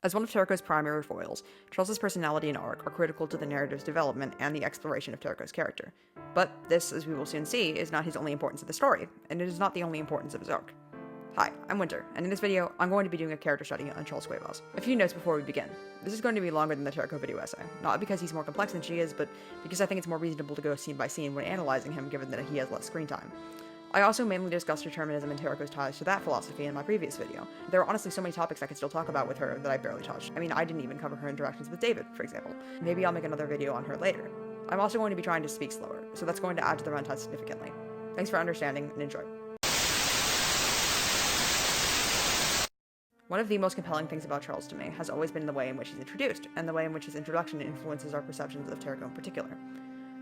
As one of Teruko's primary foils, Charles' personality and arc are critical to the narrative's development and the exploration of Teruko's character. But this, as we will soon see, is not his only importance of the story, and it is not the only importance of his arc. Hi, I'm Winter, and in this video, I'm going to be doing a character study on Charles Cuevas. A few notes before we begin. This is going to be longer than the Teruko video essay, not because he's more complex than she is, but because I think it's more reasonable to go scene by scene when analyzing him given that he has less screen time. I also mainly discussed determinism and Teruko's ties to that philosophy in my previous video. There are honestly so many topics I could still talk about with her that I barely touched. I mean, I didn't even cover her interactions with David, for example. Maybe I'll make another video on her later. I'm also going to be trying to speak slower, so that's going to add to the runtime significantly. Thanks for understanding, and enjoy. One of the most compelling things about Charles to me has always been the way in which he's introduced, and the way in which his introduction influences our perceptions of Teruko in particular.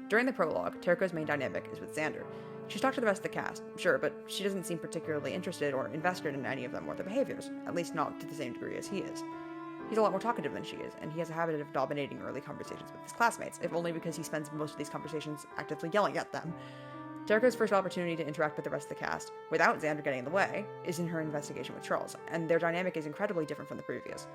During the prologue, Teruko's main dynamic is with Xander. She's talked to the rest of the cast, sure, but she doesn't seem particularly interested or invested in any of them or their behaviors, at least not to the same degree as he is. He's a lot more talkative than she is, and he has a habit of dominating early conversations with his classmates, if only because he spends most of these conversations actively yelling at them. Teruko's first opportunity to interact with the rest of the cast, without Xander getting in the way, is in her investigation with Charles, and their dynamic is incredibly different from the previous.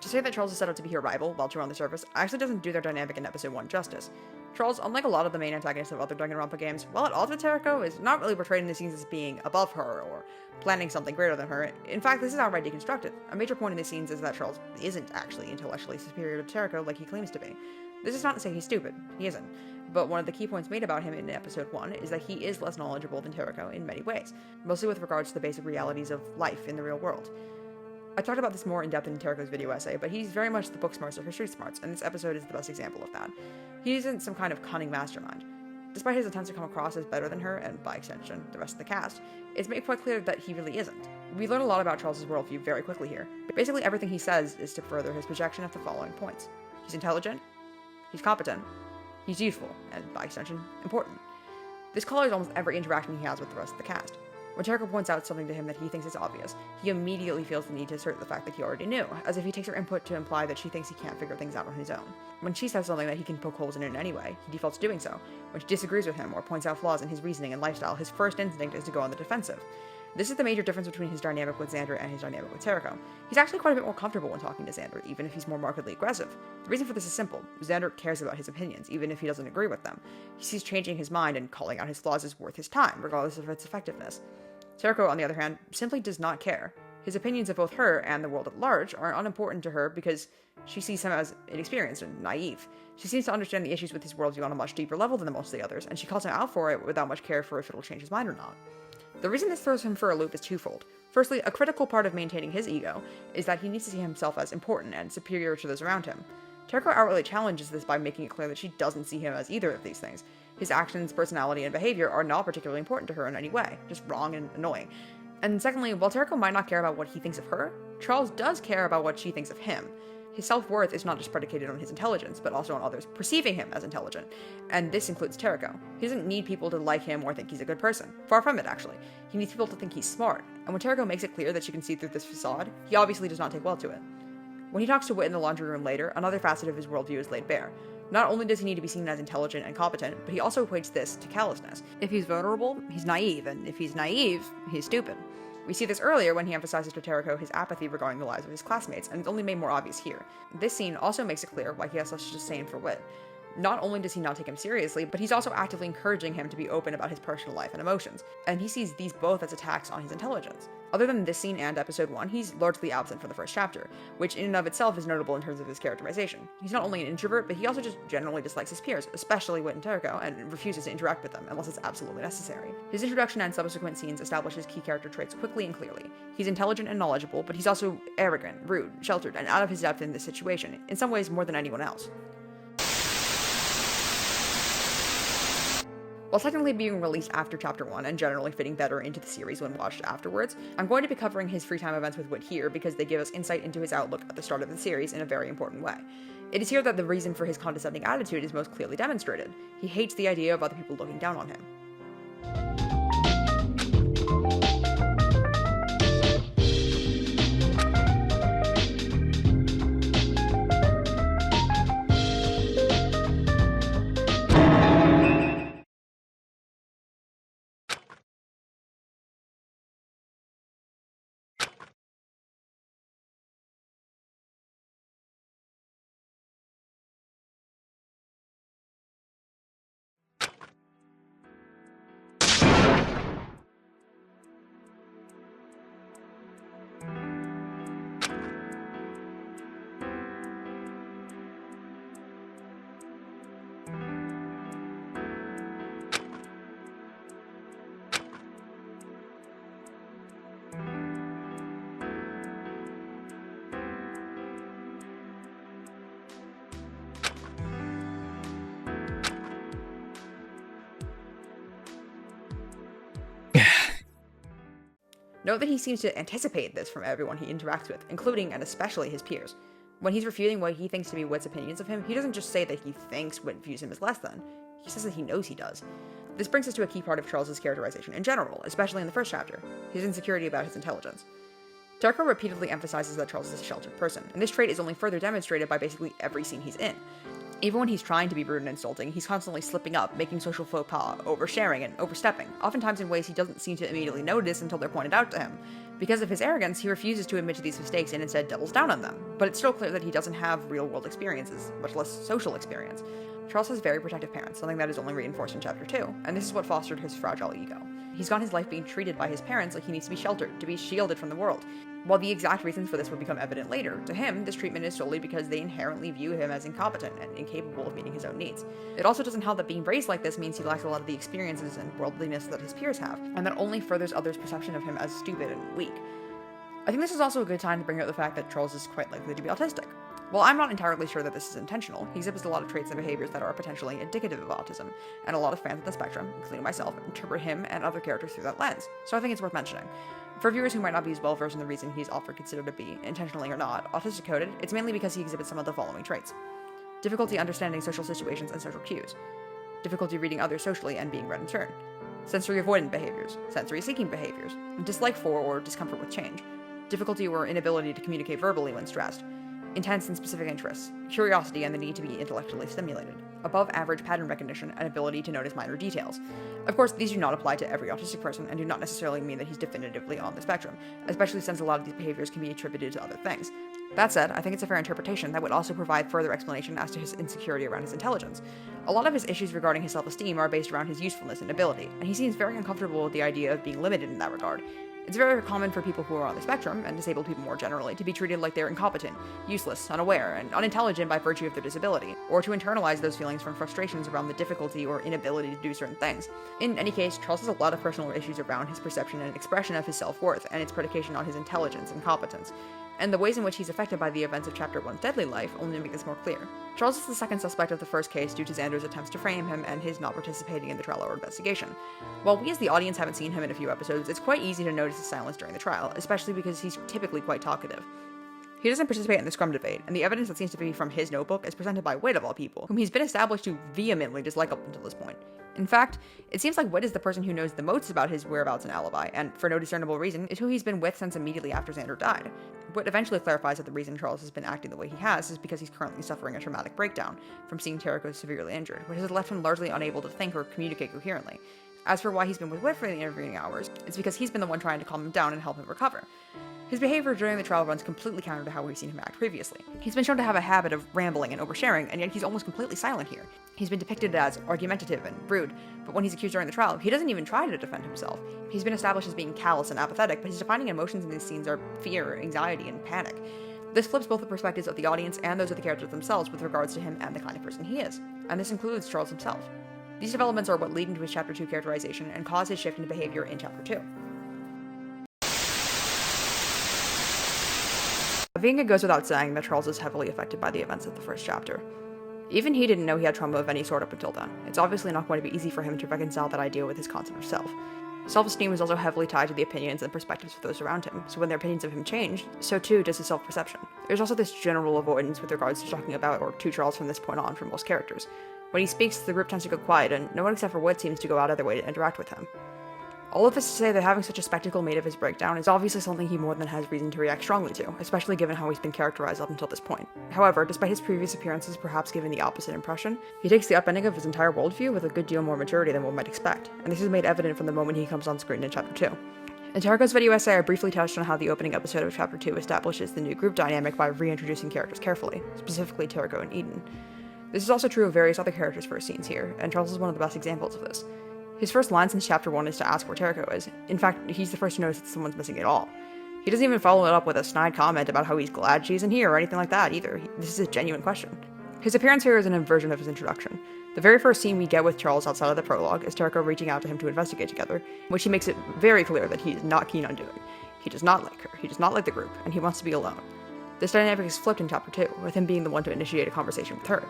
To say that Charles is set up to be her rival, while true on the surface, actually doesn't do their dynamic in episode 1 justice. Charles, unlike a lot of the main antagonists of other Danganronpa games, while at odds with Teruko, is not really portrayed in the scenes as being above her, or planning something greater than her. In fact, this is outright deconstructed. A major point in the scenes is that Charles isn't actually intellectually superior to Teruko like he claims to be. This is not to say he's stupid, he isn't. But one of the key points made about him in episode 1 is that he is less knowledgeable than Teruko in many ways, mostly with regards to the basic realities of life in the real world. I talked about this more in depth in Teruko's video essay, but he's very much the book smarts of her street smarts, and this episode is the best example of that. He isn't some kind of cunning mastermind. Despite his attempts to come across as better than her, and by extension, the rest of the cast, it's made quite clear that he really isn't. We learn a lot about Charles' worldview very quickly here. Basically everything he says is to further his projection of the following points. He's intelligent, he's competent, he's useful, and by extension, important. This colors almost every interaction he has with the rest of the cast. When Teruko points out something to him that he thinks is obvious, he immediately feels the need to assert the fact that he already knew, as if he takes her input to imply that she thinks he can't figure things out on his own. When she says something that he can poke holes in anyway, he defaults to doing so. When she disagrees with him or points out flaws in his reasoning and lifestyle, his first instinct is to go on the defensive. This is the major difference between his dynamic with Xander and his dynamic with Teruko. He's actually quite a bit more comfortable when talking to Xander, even if he's more markedly aggressive. The reason for this is simple. Xander cares about his opinions, even if he doesn't agree with them. He sees changing his mind and calling out his flaws is worth his time, regardless of its effectiveness. Teruko, on the other hand, simply does not care. His opinions of both her and the world at large are unimportant to her because she sees him as inexperienced and naive. She seems to understand the issues with his worldview on a much deeper level than most of the others, and she calls him out for it without much care for if it'll change his mind or not. The reason this throws him for a loop is twofold. Firstly, a critical part of maintaining his ego is that he needs to see himself as important and superior to those around him. Teruko outrightly challenges this by making it clear that she doesn't see him as either of these things. His actions, personality, and behavior are not particularly important to her in any way, just wrong and annoying. And secondly, while Teruko might not care about what he thinks of her, Charles does care about what she thinks of him. His self-worth is not just predicated on his intelligence, but also on others perceiving him as intelligent. And this includes Teruko. He doesn't need people to like him or think he's a good person. Far from it, actually. He needs people to think he's smart. And when Teruko makes it clear that she can see through this facade, he obviously does not take well to it. When he talks to Wit in the laundry room later, another facet of his worldview is laid bare. Not only does he need to be seen as intelligent and competent, but he also equates this to callousness. If he's vulnerable, he's naive, and if he's naive, he's stupid. We see this earlier when he emphasizes to Teruko his apathy regarding the lives of his classmates, and it's only made more obvious here. This scene also makes it clear why he has such disdain for Wit. Not only does he not take him seriously, but he's also actively encouraging him to be open about his personal life and emotions, and he sees these both as attacks on his intelligence. Other than this scene and episode 1, he's largely absent from the first chapter, which in and of itself is notable in terms of his characterization. He's not only an introvert, but he also just generally dislikes his peers, especially Wit and Teruko, and refuses to interact with them unless it's absolutely necessary. His introduction and subsequent scenes establish his key character traits quickly and clearly. He's intelligent and knowledgeable, but he's also arrogant, rude, sheltered, and out of his depth in this situation, in some ways more than anyone else. While technically being released after Chapter 1 and generally fitting better into the series when watched afterwards, I'm going to be covering his free time events with Wit here because they give us insight into his outlook at the start of the series in a very important way. It is here that the reason for his condescending attitude is most clearly demonstrated. He hates the idea of other people looking down on him. Note that he seems to anticipate this from everyone he interacts with, including and especially his peers. When he's refuting what he thinks to be Wit's opinions of him, he doesn't just say that he thinks Wit views him as less than. He says that he knows he does. This brings us to a key part of Charles's characterization in general, especially in the first chapter, his insecurity about his intelligence. Terko repeatedly emphasizes that Charles is a sheltered person, and this trait is only further demonstrated by basically every scene he's in. Even when he's trying to be rude and insulting, he's constantly slipping up, making social faux pas, oversharing, and overstepping, oftentimes in ways he doesn't seem to immediately notice until they're pointed out to him. Because of his arrogance, he refuses to admit to these mistakes and instead doubles down on them, but it's still clear that he doesn't have real-world experiences, much less social experience. Charles has very protective parents, something that is only reinforced in Chapter 2, and this is what fostered his fragile ego. He's gone his life being treated by his parents like he needs to be sheltered, to be shielded from the world. While the exact reasons for this will become evident later, to him, this treatment is solely because they inherently view him as incompetent and incapable of meeting his own needs. It also doesn't help that being raised like this means he lacks a lot of the experiences and worldliness that his peers have, and that only furthers others' perception of him as stupid and weak. I think this is also a good time to bring up the fact that Charles is quite likely to be autistic. While I'm not entirely sure that this is intentional, he exhibits a lot of traits and behaviors that are potentially indicative of autism, and a lot of fans of the spectrum, including myself, interpret him and other characters through that lens, so I think it's worth mentioning. For viewers who might not be as well versed in the reason he's often considered to be, intentionally or not, autistic coded, it's mainly because he exhibits some of the following traits: difficulty understanding social situations and social cues, difficulty reading others socially and being read in turn, sensory avoidant behaviors, sensory seeking behaviors, dislike for or discomfort with change, difficulty or inability to communicate verbally when stressed, intense and specific interests, curiosity and the need to be intellectually stimulated, above average pattern recognition and ability to notice minor details. Of course, these do not apply to every autistic person and do not necessarily mean that he's definitively on the spectrum, especially since a lot of these behaviors can be attributed to other things. That said, I think it's a fair interpretation that would also provide further explanation as to his insecurity around his intelligence. A lot of his issues regarding his self-esteem are based around his usefulness and ability, and he seems very uncomfortable with the idea of being limited in that regard. It's very common for people who are on the spectrum, and disabled people more generally, to be treated like they're incompetent, useless, unaware, and unintelligent by virtue of their disability, or to internalize those feelings from frustrations around the difficulty or inability to do certain things. In any case, Charles has a lot of personal issues around his perception and expression of his self-worth, and its predication on his intelligence and competence. And the ways in which he's affected by the events of Chapter 1's deadly life only make this more clear. Charles is the second suspect of the first case due to Xander's attempts to frame him and his not participating in the trial or investigation. While we as the audience haven't seen him in a few episodes, it's quite easy to notice his silence during the trial, especially because he's typically quite talkative. He doesn't participate in the scrum debate, and the evidence that seems to be from his notebook is presented by Wit of all people, whom he's been established to vehemently dislike up until this point. In fact, it seems like Wit is the person who knows the most about his whereabouts and alibi, and for no discernible reason, is who he's been with since immediately after Xander died. Wit eventually clarifies that the reason Charles has been acting the way he has is because he's currently suffering a traumatic breakdown from seeing Tereko severely injured, which has left him largely unable to think or communicate coherently. As for why he's been with Wit for the intervening hours, it's because he's been the one trying to calm him down and help him recover. His behavior during the trial runs completely counter to how we've seen him act previously. He's been shown to have a habit of rambling and oversharing, and yet he's almost completely silent here. He's been depicted as argumentative and rude, but when he's accused during the trial, he doesn't even try to defend himself. He's been established as being callous and apathetic, but his defining emotions in these scenes are fear, anxiety, and panic. This flips both the perspectives of the audience and those of the characters themselves with regards to him and the kind of person he is, and this includes Charles himself. These developments are what lead into his Chapter 2 characterization and cause his shift into behavior in Chapter 2. I think it goes without saying that Charles is heavily affected by the events of the first chapter. Even he didn't know he had trauma of any sort up until then. It's obviously not going to be easy for him to reconcile that idea with his concept of self. Self-esteem is also heavily tied to the opinions and perspectives of those around him, so when their opinions of him change, so too does his self-perception. There's also this general avoidance with regards to talking about or to Charles from this point on for most characters. When he speaks, the group tends to go quiet, and no one except for Wit seems to go out of their way to interact with him. All of this to say that having such a spectacle made of his breakdown is obviously something he more than has reason to react strongly to, especially given how he's been characterized up until this point. However, despite his previous appearances perhaps giving the opposite impression, he takes the upending of his entire worldview with a good deal more maturity than one might expect, and this is made evident from the moment he comes on screen in Chapter 2. In Tereko's video essay, I briefly touched on how the opening episode of Chapter 2 establishes the new group dynamic by reintroducing characters carefully, specifically Tereko and Eden. This is also true of various other characters' first scenes here, and Charles is one of the best examples of this. His first line since Chapter 1 is to ask where Tereko is. In fact, he's the first to notice that someone's missing at all. He doesn't even follow it up with a snide comment about how he's glad she's in here or anything like that either. This is a genuine question. His appearance here is an inversion of his introduction. The very first scene we get with Charles outside of the prologue is Tereko reaching out to him to investigate together, which he makes it very clear that he is not keen on doing. He does not like her, he does not like the group, and he wants to be alone. This dynamic is flipped in Chapter 2, with him being the one to initiate a conversation with her.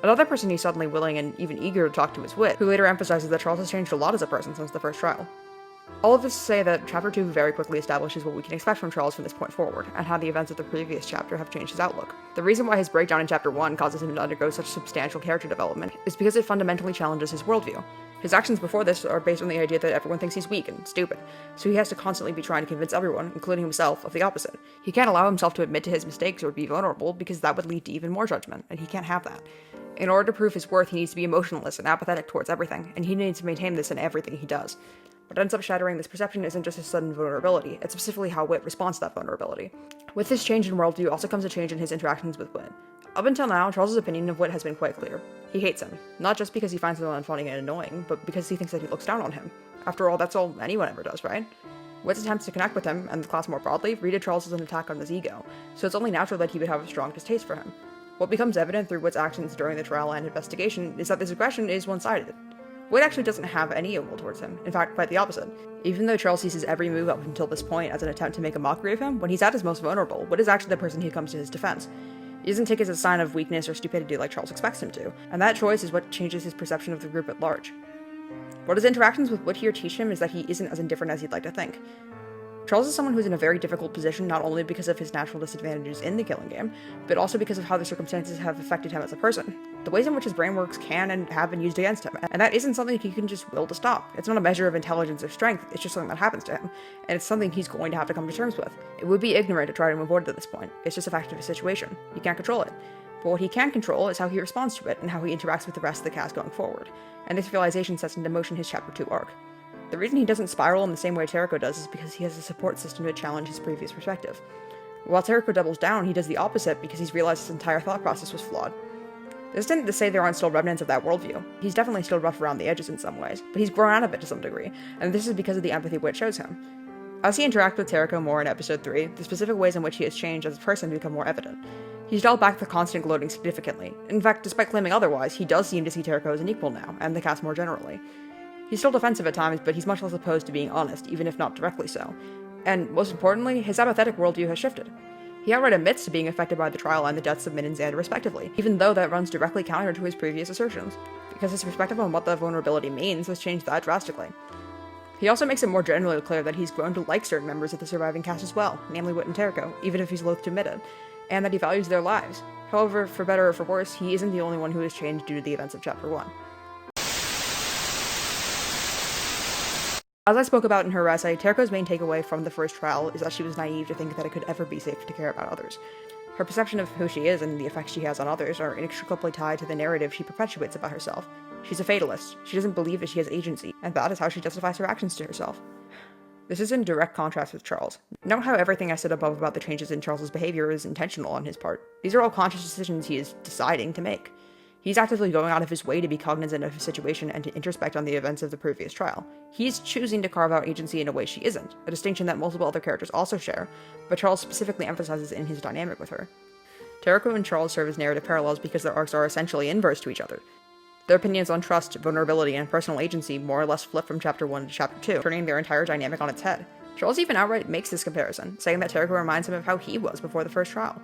Another person he's suddenly willing and even eager to talk to is Wit, who later emphasizes that Charles has changed a lot as a person since the first trial. All of this to say that Chapter 2 very quickly establishes what we can expect from Charles from this point forward, and how the events of the previous chapter have changed his outlook. The reason why his breakdown in Chapter 1 causes him to undergo such substantial character development is because it fundamentally challenges his worldview. His actions before this are based on the idea that everyone thinks he's weak and stupid, so he has to constantly be trying to convince everyone, including himself, of the opposite. He can't allow himself to admit to his mistakes or be vulnerable because that would lead to even more judgment, and he can't have that. In order to prove his worth, he needs to be emotionless and apathetic towards everything, and he needs to maintain this in everything he does. What ends up shattering this perception isn't just his sudden vulnerability, it's specifically how Whit responds to that vulnerability. With this change in worldview also comes a change in his interactions with Whit. Up until now, Charles' opinion of Whit has been quite clear. He hates him, not just because he finds him unfunny and annoying, but because he thinks that he looks down on him. After all, that's all anyone ever does, right? Whit's attempts to connect with him, and the class more broadly, read Charles as an attack on his ego, so it's only natural that he would have a strong distaste for him. What becomes evident through Whit's actions during the trial and investigation is that this aggression is one-sided. Whit actually doesn't have any ill will towards him, in fact, quite the opposite. Even though Charles sees his every move up until this point as an attempt to make a mockery of him, when he's at his most vulnerable, Whit is actually the person who comes to his defense. He doesn't take it as a sign of weakness or stupidity like Charles expects him to, and that choice is what changes his perception of the group at large. What his interactions with Whit here teach him is that he isn't as indifferent as he'd like to think. Charles is someone who's in a very difficult position not only because of his natural disadvantages in the killing game, but also because of how the circumstances have affected him as a person. The ways in which his brain works can and have been used against him, and that isn't something he can just will to stop. It's not a measure of intelligence or strength, it's just something that happens to him, and it's something he's going to have to come to terms with. It would be ignorant to try to avoid it at this point. It's just a fact of his situation. He can't control it. But what he can control is how he responds to it and how he interacts with the rest of the cast going forward, and this realization sets into motion his Chapter 2 arc. The reason he doesn't spiral in the same way Tereko does is because he has a support system to challenge his previous perspective. While Tereko doubles down, he does the opposite because he's realized his entire thought process was flawed. This isn't to say there aren't still remnants of that worldview. He's definitely still rough around the edges in some ways, but he's grown out of it to some degree, and this is because of the empathy Whit shows him. As he interacts with Tereko more in Episode 3, the specific ways in which he has changed as a person become more evident. He's dialed back the constant gloating significantly. In fact, despite claiming otherwise, he does seem to see Tereko as an equal now, and the cast more generally. He's still defensive at times, but he's much less opposed to being honest, even if not directly so. And, most importantly, his apathetic worldview has shifted. He outright admits to being affected by the trial and the deaths of Min and Xander respectively, even though that runs directly counter to his previous assertions, because his perspective on what the vulnerability means has changed that drastically. He also makes it more generally clear that he's grown to like certain members of the surviving cast as well, namely Whit and Tereko, even if he's loath to admit it, and that he values their lives. However, for better or for worse, he isn't the only one who has changed due to the events of Chapter 1. As I spoke about in her essay, Tereko's main takeaway from the first trial is that she was naive to think that it could ever be safe to care about others. Her perception of who she is and the effects she has on others are inextricably tied to the narrative she perpetuates about herself. She's a fatalist. She doesn't believe that she has agency, and that is how she justifies her actions to herself. This is in direct contrast with Charles. Note how everything I said above about the changes in Charles's behavior is intentional on his part. These are all conscious decisions he is deciding to make. He's actively going out of his way to be cognizant of his situation and to introspect on the events of the previous trial. He's choosing to carve out agency in a way she isn't, a distinction that multiple other characters also share, but Charles specifically emphasizes in his dynamic with her. Tereko and Charles serve as narrative parallels because their arcs are essentially inverse to each other. Their opinions on trust, vulnerability, and personal agency more or less flip from Chapter 1 to Chapter 2, turning their entire dynamic on its head. Charles even outright makes this comparison, saying that Tereko reminds him of how he was before the first trial,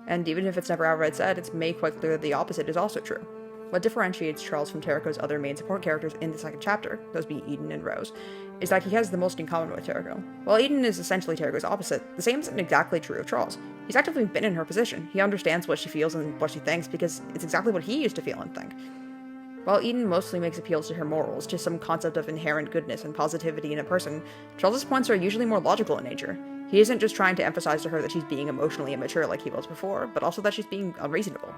and even if it's never outright said, it's made quite clear that the opposite is also true. What differentiates Charles from Tereko's other main support characters in the second chapter, those being Eden and Rose, is that he has the most in common with Tereko. While Eden is essentially Tereko's opposite, the same isn't exactly true of Charles. He's actively been in her position. He understands what she feels and what she thinks because it's exactly what he used to feel and think. While Eden mostly makes appeals to her morals, to some concept of inherent goodness and positivity in a person, Charles's points are usually more logical in nature. He isn't just trying to emphasize to her that she's being emotionally immature like he was before, but also that she's being unreasonable.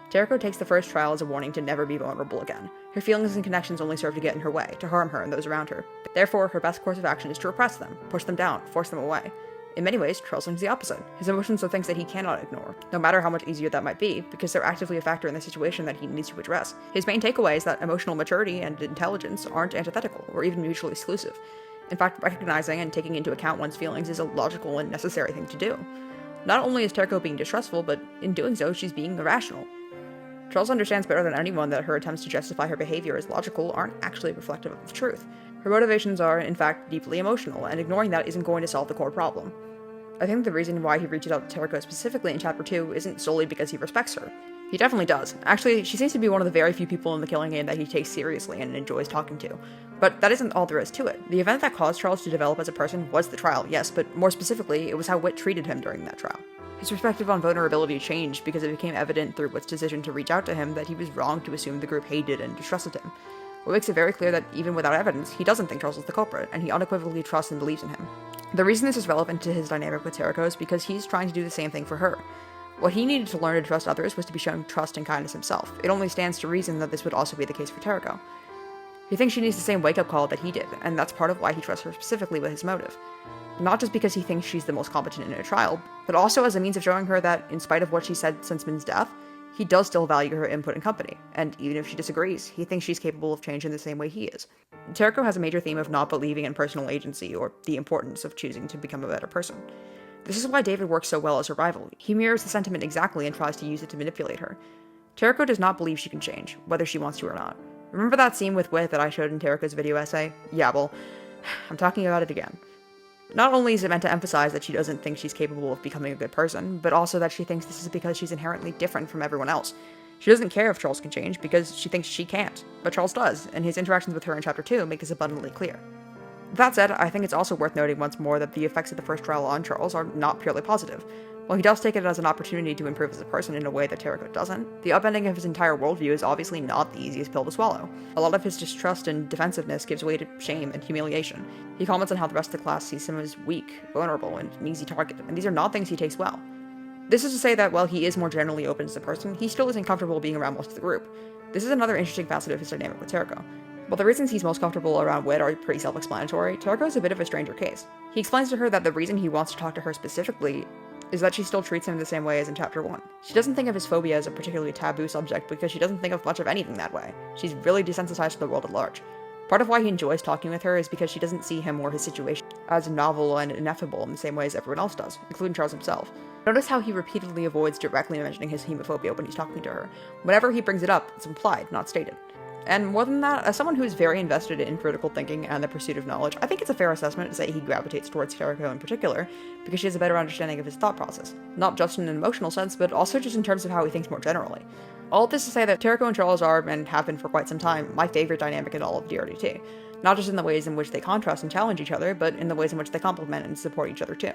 Tereko takes the first trial as a warning to never be vulnerable again. Her feelings and connections only serve to get in her way, to harm her and those around her. Therefore, her best course of action is to repress them, push them down, force them away. In many ways, Charles thinks the opposite. His emotions are things that he cannot ignore, no matter how much easier that might be, because they're actively a factor in the situation that he needs to address. His main takeaway is that emotional maturity and intelligence aren't antithetical, or even mutually exclusive. In fact, recognizing and taking into account one's feelings is a logical and necessary thing to do. Not only is Tereko being distrustful, but in doing so, she's being irrational. Charles understands better than anyone that her attempts to justify her behavior as logical aren't actually reflective of the truth. Her motivations are, in fact, deeply emotional, and ignoring that isn't going to solve the core problem. I think the reason why he reaches out to Tereko specifically in Chapter 2 isn't solely because he respects her. He definitely does. Actually, she seems to be one of the very few people in the killing game that he takes seriously and enjoys talking to. But that isn't all there is to it. The event that caused Charles to develop as a person was the trial, yes, but more specifically, it was how Whit treated him during that trial. His perspective on vulnerability changed because it became evident through Whit's decision to reach out to him that he was wrong to assume the group hated and distrusted him. What makes it very clear that even without evidence, he doesn't think Charles is the culprit, and he unequivocally trusts and believes in him. The reason this is relevant to his dynamic with Tereko is because he's trying to do the same thing for her. What he needed to learn to trust others was to be shown trust and kindness himself. It only stands to reason that this would also be the case for Tereko. He thinks she needs the same wake-up call that he did, and that's part of why he trusts her specifically with his motive. Not just because he thinks she's the most competent in a trial, but also as a means of showing her that, in spite of what she said since Min's death, he does still value her input and company, and even if she disagrees, he thinks she's capable of change in the same way he is. Tereko has a major theme of not believing in personal agency, or the importance of choosing to become a better person. This is why David works so well as her rival. He mirrors the sentiment exactly and tries to use it to manipulate her. Tereko does not believe she can change, whether she wants to or not. Remember that scene with Whit that I showed in Tereko's video essay? Yeah, well, I'm talking about it again. Not only is it meant to emphasize that she doesn't think she's capable of becoming a good person, but also that she thinks this is because she's inherently different from everyone else. She doesn't care if Charles can change because she thinks she can't, but Charles does, and his interactions with her in Chapter 2 make this abundantly clear. That said, I think it's also worth noting once more that the effects of the first trial on Charles are not purely positive. While he does take it as an opportunity to improve as a person in a way that Tereko doesn't, the upending of his entire worldview is obviously not the easiest pill to swallow. A lot of his distrust and defensiveness gives way to shame and humiliation. He comments on how the rest of the class sees him as weak, vulnerable, and an easy target, and these are not things he takes well. This is to say that while he is more generally open as a person, he still isn't comfortable being around most of the group. This is another interesting facet of his dynamic with Tereko. While the reasons he's most comfortable around Whit are pretty self-explanatory, Tereko is a bit of a stranger case. He explains to her that the reason he wants to talk to her specifically is that she still treats him the same way as in Chapter 1. She doesn't think of his phobia as a particularly taboo subject because she doesn't think of much of anything that way. She's really desensitized to the world at large. Part of why he enjoys talking with her is because she doesn't see him or his situation as novel and ineffable in the same way as everyone else does, including Charles himself. Notice how he repeatedly avoids directly mentioning his hemophobia when he's talking to her. Whenever he brings it up, it's implied, not stated. And more than that, as someone who's very invested in critical thinking and the pursuit of knowledge, I think it's a fair assessment to say he gravitates towards Tereko in particular, because she has a better understanding of his thought process. Not just in an emotional sense, but also just in terms of how he thinks more generally. All of this to say that Tereko and Charles are, and have been for quite some time, my favorite dynamic in all of DRDT. Not just in the ways in which they contrast and challenge each other, but in the ways in which they complement and support each other too.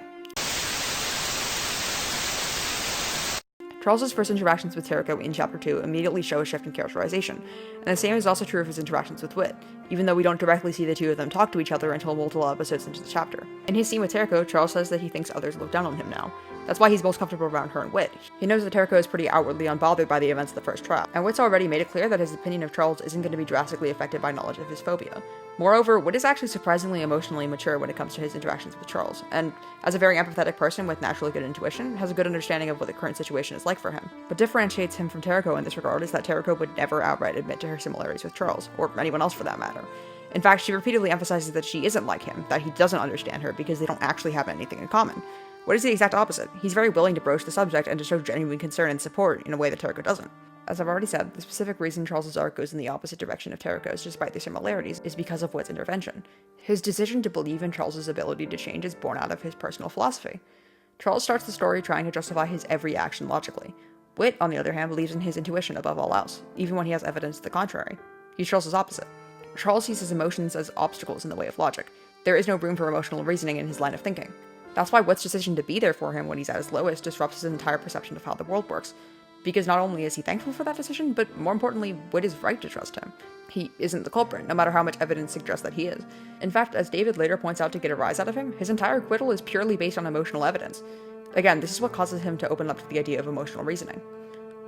Charles' first interactions with Tereko in Chapter 2 immediately show a shift in characterization, and the same is also true of his interactions with Whit, even though we don't directly see the two of them talk to each other until multiple episodes into the chapter. In his scene with Tereko, Charles says that he thinks others look down on him now. That's why he's most comfortable around her and Whit. He knows that Tereko is pretty outwardly unbothered by the events of the first trial, and Whit's already made it clear that his opinion of Charles isn't going to be drastically affected by knowledge of his phobia. Moreover, Whit is actually surprisingly emotionally mature when it comes to his interactions with Charles, and as a very empathetic person with naturally good intuition, has a good understanding of what the current situation is like for him. What differentiates him from Tereko in this regard is that Tereko would never outright admit to her similarities with Charles, or anyone else for that matter. In fact, she repeatedly emphasizes that she isn't like him, that he doesn't understand her because they don't actually have anything in common. Whit is the exact opposite. He's very willing to broach the subject and to show genuine concern and support in a way that Tereko doesn't. As I've already said, the specific reason Charles' arc goes in the opposite direction of Tereko's, despite their similarities, is because of Whit's intervention. His decision to believe in Charles' ability to change is born out of his personal philosophy. Charles starts the story trying to justify his every action logically. Whit, on the other hand, believes in his intuition above all else, even when he has evidence to the contrary. He's Charles' opposite. Charles sees his emotions as obstacles in the way of logic. There is no room for emotional reasoning in his line of thinking. That's why Whit's decision to be there for him when he's at his lowest disrupts his entire perception of how the world works. Because not only is he thankful for that decision, but more importantly, Whit is right to trust him. He isn't the culprit, no matter how much evidence suggests that he is. In fact, as David later points out to get a rise out of him, his entire acquittal is purely based on emotional evidence. Again, this is what causes him to open up to the idea of emotional reasoning.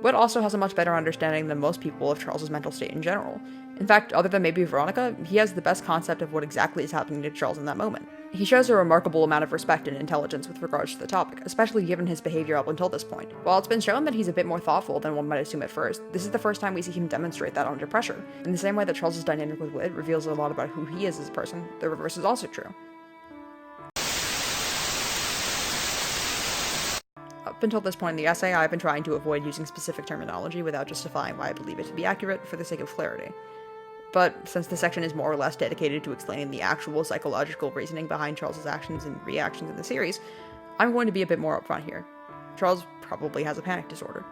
Whit also has a much better understanding than most people of Charles' mental state in general. In fact, other than maybe Veronica, he has the best concept of what exactly is happening to Charles in that moment. He shows a remarkable amount of respect and intelligence with regards to the topic, especially given his behavior up until this point. While it's been shown that he's a bit more thoughtful than one might assume at first, this is the first time we see him demonstrate that under pressure. In the same way that Charles' dynamic with Whit reveals a lot about who he is as a person, the reverse is also true. Up until this point in the essay, I've been trying to avoid using specific terminology without justifying why I believe it to be accurate for the sake of clarity. But since the section is more or less dedicated to explaining the actual psychological reasoning behind Charles' actions and reactions in the series, I'm going to be a bit more upfront here. Charles probably has a panic disorder.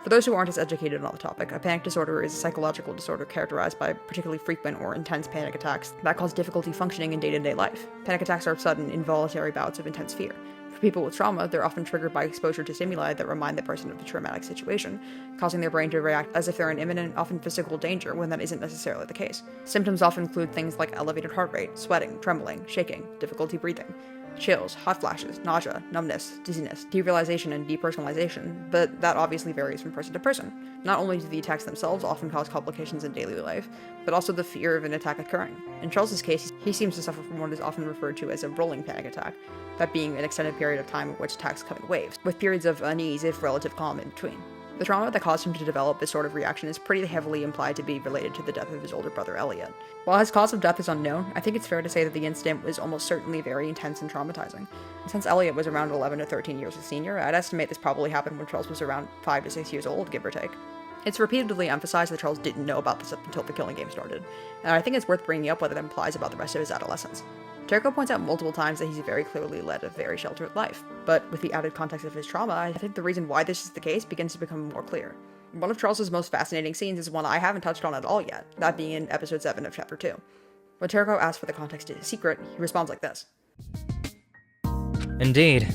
For those who aren't as educated on the topic, a panic disorder is a psychological disorder characterized by particularly frequent or intense panic attacks that cause difficulty functioning in day-to-day life. Panic attacks are sudden, involuntary bouts of intense fear. For people with trauma, they're often triggered by exposure to stimuli that remind the person of the traumatic situation, causing their brain to react as if they're in imminent, often physical danger when that isn't necessarily the case. Symptoms often include things like elevated heart rate, sweating, trembling, shaking, difficulty breathing, chills, hot flashes, nausea, numbness, dizziness, derealization, and depersonalization, but that obviously varies from person to person. Not only do the attacks themselves often cause complications in daily life, but also the fear of an attack occurring. In Charles's case, he seems to suffer from what is often referred to as a rolling panic attack, that being an extended period of time in which attacks come in waves, with periods of unease if relative calm in between. The trauma that caused him to develop this sort of reaction is pretty heavily implied to be related to the death of his older brother Elliot. While his cause of death is unknown, I think it's fair to say that the incident was almost certainly very intense and traumatizing. Since Elliot was around 11 to 13 years his senior, I'd estimate this probably happened when Charles was around 5 to 6 years old, give or take. It's repeatedly emphasized that Charles didn't know about this up until the killing game started, and I think it's worth bringing up what it implies about the rest of his adolescence. Terko points out multiple times that he's very clearly led a very sheltered life, but with the added context of his trauma, I think the reason why this is the case begins to become more clear. One of Charles's most fascinating scenes is one I haven't touched on at all yet, that being in episode 7 of chapter 2. When Terko asks for the context to his secret, he responds like this. Indeed.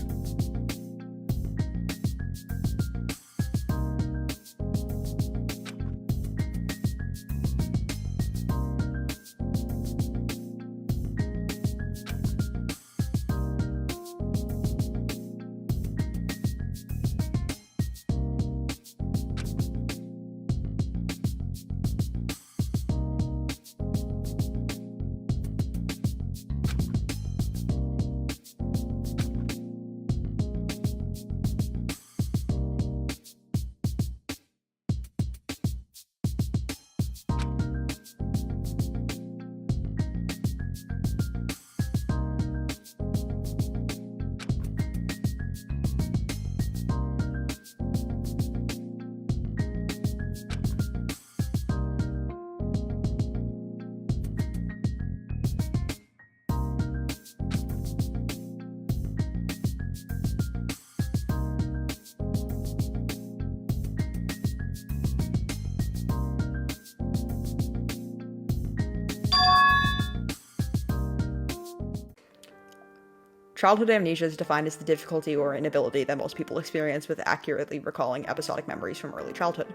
Childhood amnesia is defined as the difficulty or inability that most people experience with accurately recalling episodic memories from early childhood.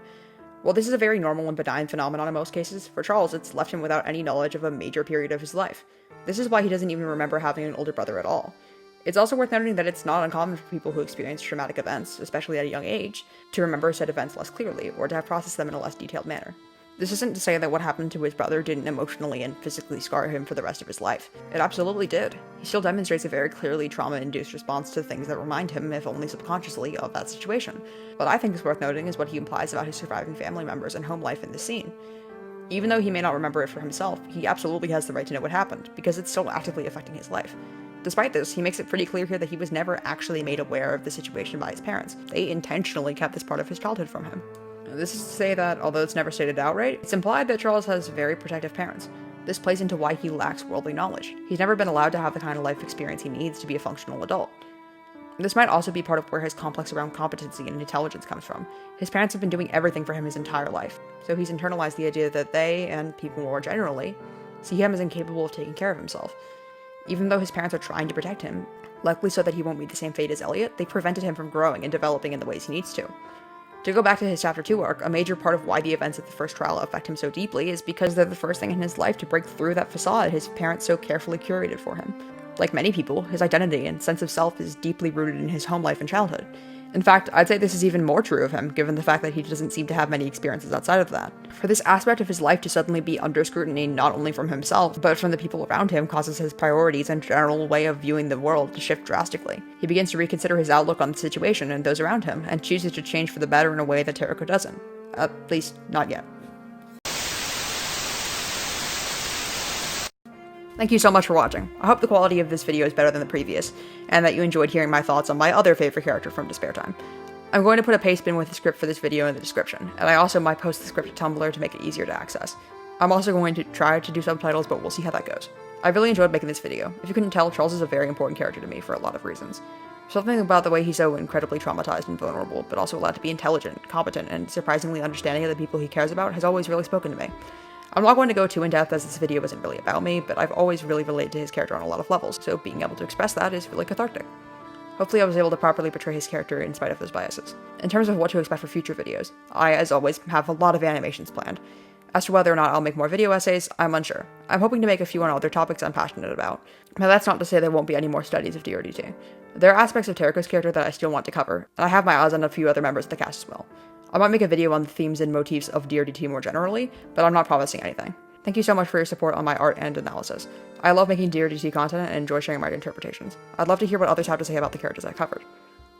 While this is a very normal and benign phenomenon in most cases, for Charles it's left him without any knowledge of a major period of his life. This is why he doesn't even remember having an older brother at all. It's also worth noting that it's not uncommon for people who experience traumatic events, especially at a young age, to remember said events less clearly, or to have processed them in a less detailed manner. This isn't to say that what happened to his brother didn't emotionally and physically scar him for the rest of his life. It absolutely did. He still demonstrates a very clearly trauma-induced response to things that remind him, if only subconsciously, of that situation. What I think is worth noting is what he implies about his surviving family members and home life in this scene. Even though he may not remember it for himself, he absolutely has the right to know what happened, because it's still actively affecting his life. Despite this, he makes it pretty clear here that he was never actually made aware of the situation by his parents. They intentionally kept this part of his childhood from him. This is to say that, although it's never stated outright, it's implied that Charles has very protective parents. This plays into why he lacks worldly knowledge. He's never been allowed to have the kind of life experience he needs to be a functional adult. This might also be part of where his complex around competency and intelligence comes from. His parents have been doing everything for him his entire life, so he's internalized the idea that they, and people more generally, see him as incapable of taking care of himself. Even though his parents are trying to protect him, likely so that he won't meet the same fate as Elliot, they prevented him from growing and developing in the ways he needs to. To go back to his Chapter 2 arc, a major part of why the events of the first trial affect him so deeply is because they're the first thing in his life to break through that facade his parents so carefully curated for him. Like many people, his identity and sense of self is deeply rooted in his home life and childhood. In fact, I'd say this is even more true of him, given the fact that he doesn't seem to have many experiences outside of that. For this aspect of his life to suddenly be under scrutiny not only from himself, but from the people around him causes his priorities and general way of viewing the world to shift drastically. He begins to reconsider his outlook on the situation and those around him, and chooses to change for the better in a way that Terako doesn't. At least, not yet. Thank you so much for watching. I hope the quality of this video is better than the previous, and that you enjoyed hearing my thoughts on my other favorite character from Despair Time. I'm going to put a paste bin with the script for this video in the description, and I also might post the script to Tumblr to make it easier to access. I'm also going to try to do subtitles, but we'll see how that goes. I really enjoyed making this video. If you couldn't tell, Charles is a very important character to me for a lot of reasons. Something about the way he's so incredibly traumatized and vulnerable, but also allowed to be intelligent, competent, and surprisingly understanding of the people he cares about has always really spoken to me. I'm not going to go too in-depth as this video isn't really about me, but I've always really related to his character on a lot of levels, so being able to express that is really cathartic. Hopefully I was able to properly portray his character in spite of those biases. In terms of what to expect for future videos, I, as always, have a lot of animations planned. As to whether or not I'll make more video essays, I'm unsure. I'm hoping to make a few on other topics I'm passionate about. Now that's not to say there won't be any more studies of DRDT. There are aspects of Teriko's character that I still want to cover, and I have my eyes on a few other members of the cast as well. I might make a video on the themes and motifs of DRDT more generally, but I'm not promising anything. Thank you so much for your support on my art and analysis. I love making DRDT content and enjoy sharing my interpretations. I'd love to hear what others have to say about the characters I covered.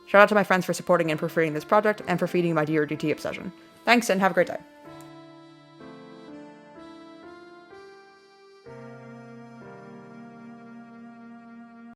Shout out to my friends for supporting and proofreading this project, and for feeding my DRDT obsession. Thanks, and have a great day.